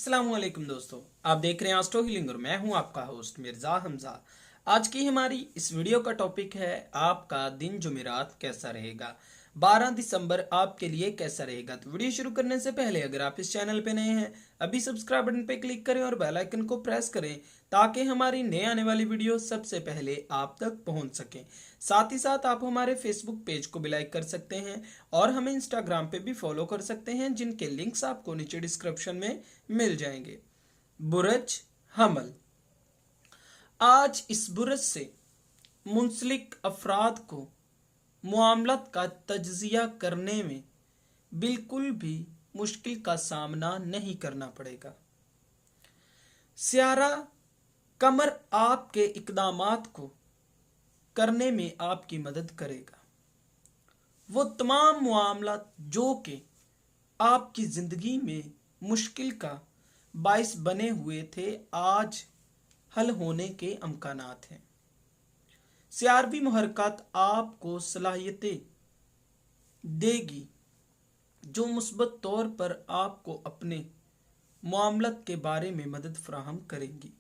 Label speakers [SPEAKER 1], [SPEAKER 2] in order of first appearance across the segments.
[SPEAKER 1] अस्सलामुअलैकुम दोस्तों, आप देख रहे हैं एस्ट्रो हीलिंग और मैं हूं आपका होस्ट मिर्जा हमजा। आज की हमारी इस वीडियो का टॉपिक है आपका दिन जुमेरात कैसा रहेगा। 12 दिसंबर आपके लिए कैसा रहेगा। तो वीडियो शुरू करने से पहले अगर आप इस चैनल पे नए हैं अभी सब्सक्राइब बटन पे क्लिक करें और बेल आइकन को प्रेस करें ताकि हमारी नए आने वाली वीडियो सबसे पहले आप तक पहुंच सकें। साथ ही साथ आप हमारे फेसबुक पेज को भी लाइक कर सकते हैं और हमें इंस्टाग्राम पे भी फॉलो कर सकते हैं, जिनके लिंक्स आपको नीचे डिस्क्रिप्शन में मिल जाएंगे। बुरज हमल, आज इस बुरज से मुंसलिक अफराद को मामलत का तज्जिया करने में बिल्कुल भी मुश्किल का सामना नहीं करना पड़ेगा। सियारा कमर आपके इकदामात को करने में आपकी मदद करेगा। वो तमाम मामलात जो कि आपकी जिंदगी में मुश्किल का बाइस बने हुए थे, आज हल होने के अमकानात हैं। सियारवी मुहरकत आपको सलाहियतें देगी जो मुस्बत तौर पर आपको अपने मामलत के बारे में मदद फराहम करेंगी।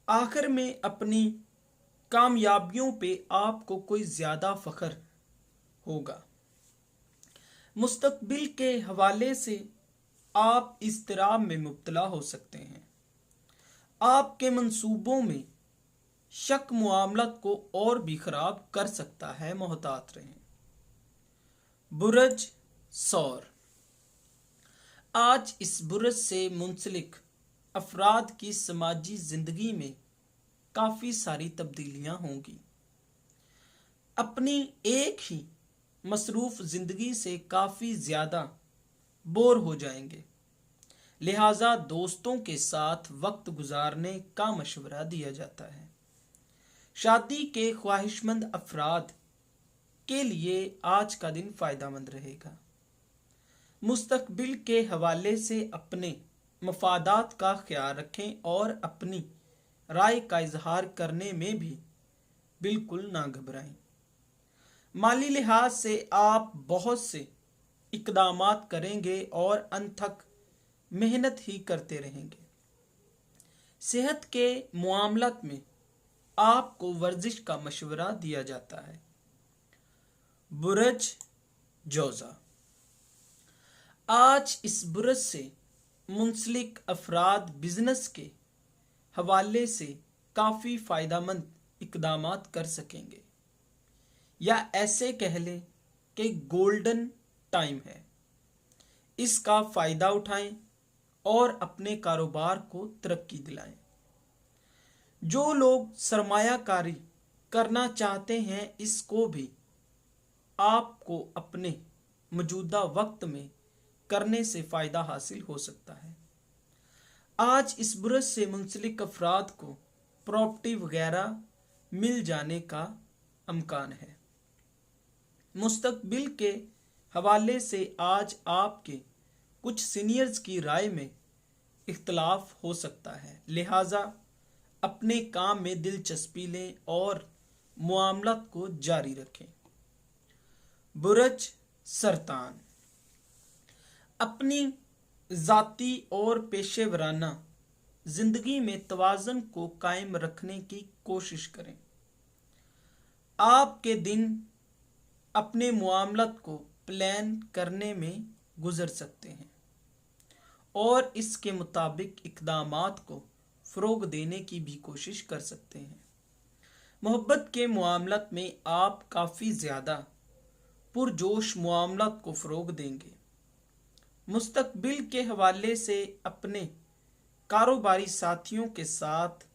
[SPEAKER 1] आखिर में अपनी कामयाबियों पे आपको कोई ज़्यादा फ़ख्र होगा। मुस्तकबिल के हवाले से आप इज़्तिराब में मुब्तला हो सकते हैं। आपके मंसूबों में शक मामलत को और भी ख़राब कर सकता है, मोहतात रहें। बुरज सौर, आज इस बुरज से मुंसलिक अफराद की समाजी ज़िंदगी में काफ़ी सारी तब्दीलियाँ होंगी। अपनी एक ही मसरूफ़ ज़िंदगी से काफ़ी ज़्यादा बोर हो जाएंगे, लिहाजा दोस्तों के साथ वक्त गुजारने का मशवरा दिया जाता है। शादी के ख्वाहिशमंद अफराद के लिए आज का दिन फ़ायदेमंद रहेगा। मुस्तकबिल के हवाले से अपने मफादात का ख्याल रखें और अपनी राय का इजहार करने में भी बिल्कुल ना घबराएं। माली लिहाज से आप बहुत से इकदामात करेंगे और अनथक मेहनत ही करते रहेंगे। सेहत के मामलात में आपको वर्जिश का मशवरा दिया जाता है। बुरज जोजा, आज इस बुरज से मुंसलिक अफराद बिजनेस के हवाले से काफ़ी फ़ायदेमंद इकदामात कर सकेंगे, या ऐसे कह लें कि गोल्डन टाइम है। इसका फ़ायदा उठाएं और अपने कारोबार को तरक्की दिलाएं। जो लोग सरमायाकारी करना चाहते हैं, इसको भी आपको अपने मौजूदा वक्त में करने से फ़ायदा हासिल हो सकता है। आज इस बुरज से मुंसलिक अफराद को प्रॉपर्टी वगैरह मिल जाने का अमकान है। मुस्तकबिल के हवाले से आज आपके कुछ सीनियर्स की राय में इख्तलाफ हो सकता है, लिहाजा अपने काम में दिलचस्पी लें और मामलात को जारी रखें। बुरज सरतान, अपनी ज़ाती और पेशेवराना ज़िंदगी में तवाज़ुन को कायम रखने की कोशिश करें। आपके दिन अपने मामलात को प्लान करने में गुजर सकते हैं और इसके मुताबिक इक़दामात को फ़रोग़ देने की भी कोशिश कर सकते हैं। मोहब्बत के मामलात में आप काफ़ी ज़्यादा पुरजोश मामलात को फ़रोग़ देंगे। मुस्तकबिल के हवाले से अपने कारोबारी साथियों के साथ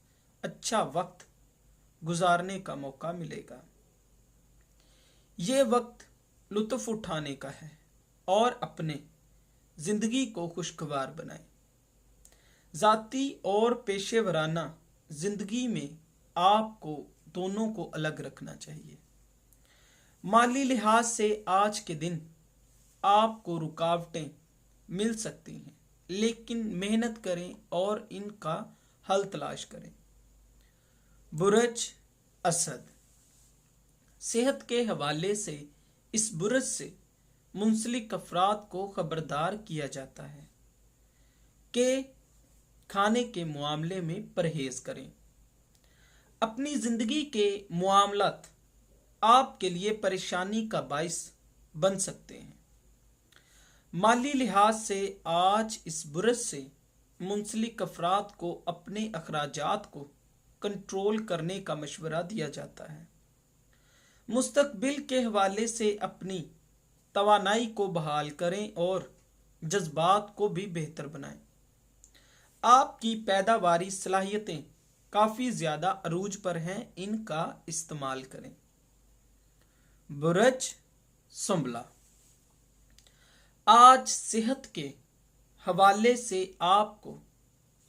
[SPEAKER 1] अच्छा वक्त गुजारने का मौका मिलेगा। ये वक्त लुत्फ़ उठाने का है और अपने ज़िंदगी को खुशगवार बनाएं। ज़ाती और पेशेवराना ज़िंदगी में आपको दोनों को अलग रखना चाहिए। माली लिहाज से आज के दिन आपको रुकावटें मिल सकती हैं, लेकिन मेहनत करें और इनका हल तलाश करें। बुरज असद, सेहत के हवाले से इस बुरज से मुंसलिक अफराद को खबरदार किया जाता है के खाने के मामले में परहेज करें। अपनी जिंदगी के मामलात आपके लिए परेशानी का बाइस बन सकते हैं। माली लिहाज से आज इस बुरस से मुंसलिक अफराद को अपने अखराजात को कंट्रोल करने का मशवरा दिया जाता है। मुस्तकबिल के हवाले से अपनी तवानाई को बहाल करें और जज्बात को भी बेहतर बनाएं। आपकी पैदावारी सलाहियतें काफ़ी ज़्यादा अरूज पर हैं, इनका इस्तेमाल करें। बुरज संभला, आज सेहत के हवाले से आपको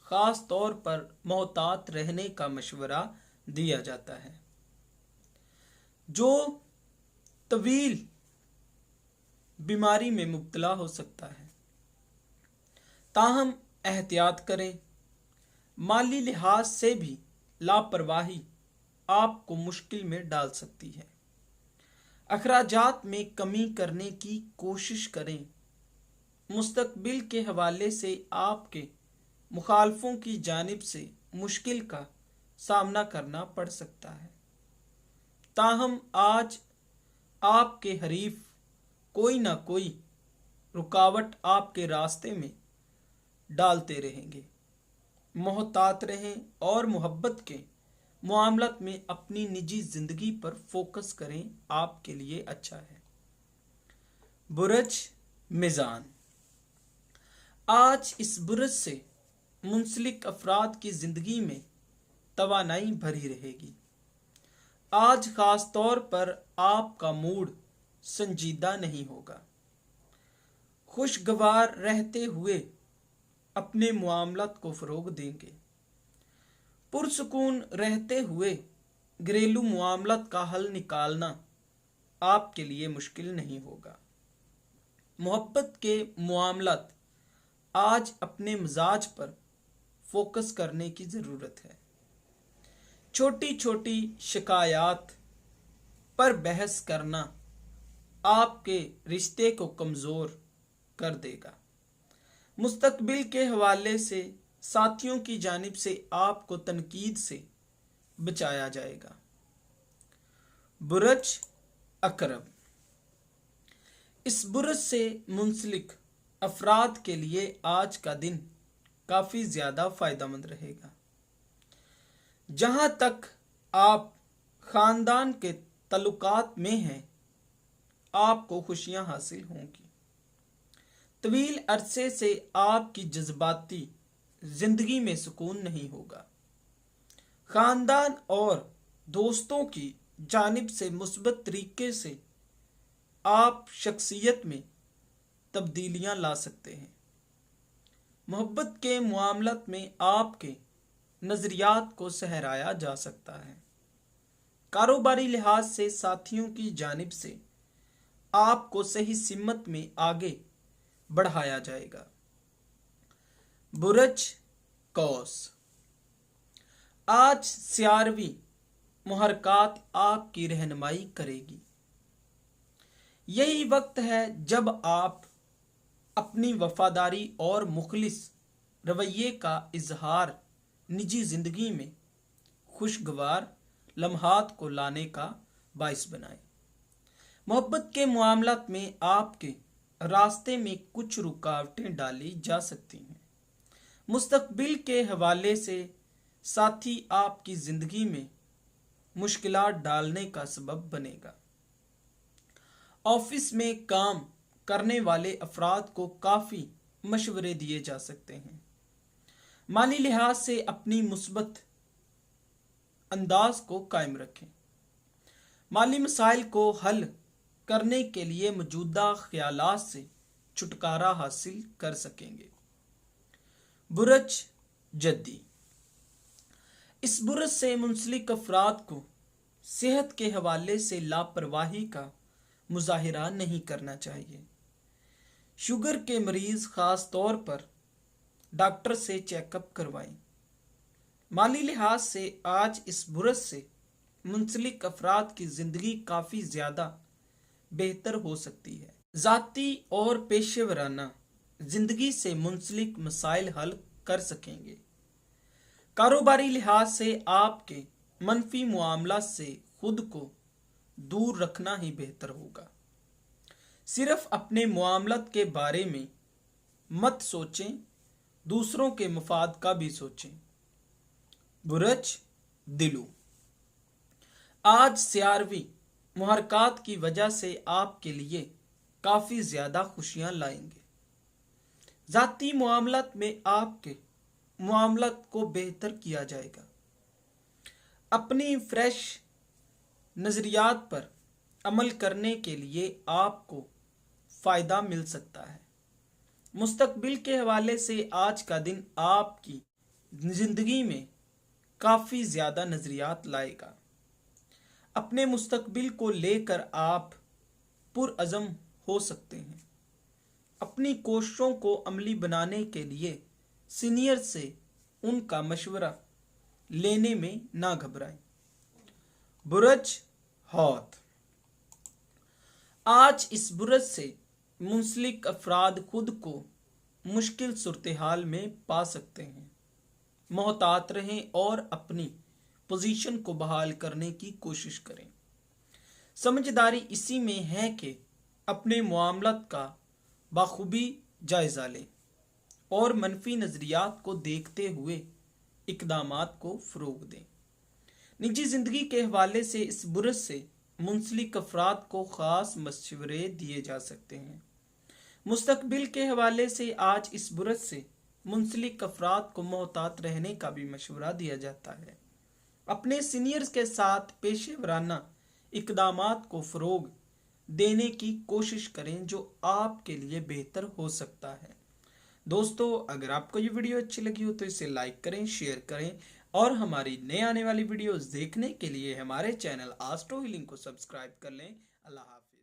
[SPEAKER 1] ख़ास तौर पर मोहतात रहने का मशवरा दिया जाता है। जो तवील बीमारी में मुब्तला हो सकता है, ताहम एहतियात करें। माली लिहाज से भी लापरवाही आपको मुश्किल में डाल सकती है। अखराजात में कमी करने की कोशिश करें। मुस्तकबिल के हवाले से आपके मुखालफों की जानिब से मुश्किल का सामना करना पड़ सकता है। ताहम आज आपके हरीफ कोई ना कोई रुकावट आपके रास्ते में डालते रहेंगे। मोहतात रहें और मोहब्बत के मामलत में अपनी निजी जिंदगी पर फोकस करें, आपके लिए अच्छा है। बुरज मिजान, आज इस बुरज से मुंसलिक अफराद की जिंदगी में तवानाई भरी रहेगी। आज खास तौर पर आपका मूड संजीदा नहीं होगा। खुशगवार रहते हुए अपने मामलात को फरोग देंगे। पुरसुकून रहते हुए घरेलू मामलात का हल निकालना आपके लिए मुश्किल नहीं होगा। मोहब्बत के मामलात आज अपने मिजाज पर फोकस करने की ज़रूरत है। छोटी छोटी शिकायत पर बहस करना आपके रिश्ते को कमज़ोर कर देगा। मुस्तकबिल के हवाले से साथियों की जानिब से आपको तनकीद से बचाया जाएगा। बुरज अकरब, इस बुरज से मुंसलिक अफराद के लिए आज का दिन काफ़ी ज़्यादा फ़ायदेमंद रहेगा। जहाँ तक आप ख़ानदान के तल्लुकात में हैं, आपको खुशियाँ हासिल होंगी। तवील अरसे से आपकी जज्बाती ज़िंदगी में सुकून नहीं होगा। ख़ानदान और दोस्तों की जानिब से मुस्बत तरीके से आप शख्सियत में तब्दीलियां ला सकते हैं। मोहब्बत के मामलात में आपके नज़रियात को सहराया जा सकता है। कारोबारी लिहाज से साथियों की जानिब से आपको सही सिमत में आगे बढ़ाया जाएगा। बुरज कौस, आज सियारवी मुहरकात आपकी रहनुमाई करेगी। यही वक्त है जब आप अपनी वफादारी और मुखलिस रवैये का इजहार निजी जिंदगी में खुशगवार लम्हात को लाने का बाइस बनाएं। मोहब्बत के मामलात में आपके रास्ते में कुछ रुकावटें डाली जा सकती हैं। मुस्तकबिल के हवाले से साथी आपकी जिंदगी में मुश्किलात डालने का सबब बनेगा। ऑफिस में काम करने वाले अफराद को काफ़ी मशवरे दिए जा सकते हैं। माली लिहाज से अपनी मुस्बत अंदाज को कायम रखें। माली मसाइल को हल करने के लिए मौजूदा ख्यालात से छुटकारा हासिल कर सकेंगे। बुरज जद्दी, इस बुरज से मुंसलिक अफराद को सेहत के हवाले से लापरवाही का मुजाहिरा नहीं करना चाहिए। शुगर के मरीज ख़ास तौर पर डॉक्टर से चेकअप करवाएं। माली लिहाज से आज इस बुरज से मुंसलिक अफराद की ज़िंदगी काफ़ी ज़्यादा बेहतर हो सकती है। ज़ाती और पेशेवराना जिंदगी से मुंसलिक मसाइल हल कर सकेंगे। कारोबारी लिहाज से आपके मनफी मुआमला से खुद को दूर रखना ही बेहतर होगा। सिर्फ अपने मुआमलत के बारे में मत सोचें, दूसरों के मफाद का भी सोचें। बुरज दिलू, आज सियारवी मुहरकात की वजह से आपके लिए काफी ज्यादा खुशियां लाएंगे। जाती मुआमलत में आपके मुआमलत को बेहतर किया जाएगा। अपनी फ्रेश नजरियात पर अमल करने के लिए आपको फायदा मिल सकता है। मुस्तकबिल के हवाले से आज का दिन आपकी जिंदगी में काफी ज्यादा नजरियात लाएगा। अपने मुस्तकबिल को लेकर आप पुरअज़म हो सकते हैं। अपनी कोशिशों को अमली बनाने के लिए सीनियर से उनका मशवरा लेने में ना घबराएं। बुरज हौत, आज इस बुरज से मुंसलिक अफराद खुद को मुश्किल सूरत हाल में पा सकते हैं। मोहतात रहें और अपनी पोजीशन को बहाल करने की कोशिश करें। समझदारी इसी में है कि अपने मुआमलत का बाखूबी जायजा लें और मनफी नजरियात को देखते हुए इकदामात को फरोग दें। निजी जिंदगी के हवाले से इस बुरज से मुंसलिक अफराद को खास मशवरे दिए जा सकते हैं। मुस्तकबिल के हवाले से आज इस बुरज से मुंसलिक अफराद को मोहतात रहने का भी मशवरा दिया जाता है। अपने सीनियर्स के साथ पेशेवराना इकदामात को फरोग देने की कोशिश करें जो आपके लिए बेहतर हो सकता है। दोस्तों, अगर आपको ये वीडियो अच्छी लगी हो तो इसे लाइक करें, शेयर करें और हमारी नए आने वाली वीडियोस देखने के लिए हमारे चैनल एस्ट्रो हीलिंग को सब्सक्राइब कर लें। अल्लाह हाफ़िज़।